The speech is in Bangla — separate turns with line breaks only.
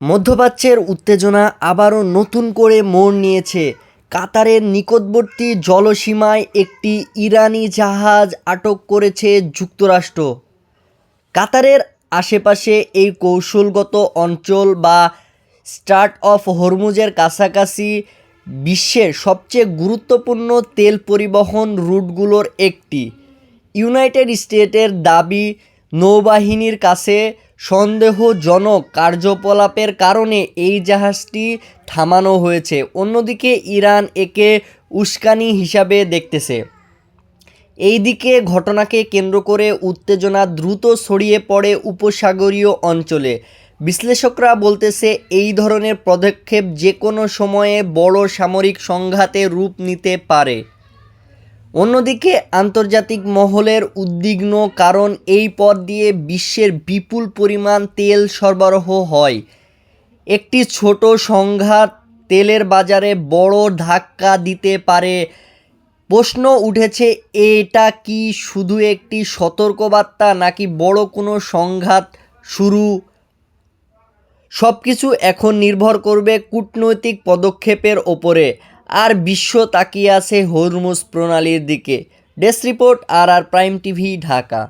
মধ্যপ্রাচ্যের উত্তেজনা আবারও নতুন করে মোড় নিয়েছে। কাতারের নিকটবর্তী জলসীমায় একটি ইরানি জাহাজ আটক করেছে যুক্তরাষ্ট্র। কাতারের আশেপাশে এই কৌশলগত অঞ্চল বা স্ট্রাট অফ হরমুজের কাছাকাছি বিশ্বের সবচেয়ে গুরুত্বপূর্ণ তেল পরিবহন রুটগুলোর একটি। ইউনাইটেড স্টেটের দাবি, নৌবাহিনীর কাছে সন্দেহজনক কার্যকলাপের কারণে এই জাহাজটি থামানো হয়েছে। অন্যদিকে ইরান একে উস্কানি হিসাবে দেখতেছে। এইদিকে ঘটনাকে কেন্দ্র করে উত্তেজনা দ্রুত ছড়িয়ে পড়ে উপসাগরীয় অঞ্চলে। বিশ্লেষকরা বলতেছে এই ধরনের পদক্ষেপ যে কোনো সময়ে বড় সামরিক সংঘাতে রূপ নিতে পারে। অন্যদিকে আন্তর্জাতিক মহলের উদ্বিগ্ন, কারণ এই পথ দিয়ে বিশ্বের বিপুল পরিমাণ তেল সরবরাহ হয়। একটি ছোট সংঘাত তেলের বাজারে বড় ধাক্কা দিতে পারে। প্রশ্ন উঠেছে, এটা কি শুধু একটি সতর্কবার্তা নাকি বড় কোনো সংঘাত শুরু? সব কিছু এখন নির্ভর করবে কূটনৈতিক পদক্ষেপের ওপরে। আর বিশ্ব তাকিয়ে আছে হরমুজ প্রণালীর দিকে। ডেস্ক রিপোর্ট, আর প্রাইম টিভি, ঢাকা।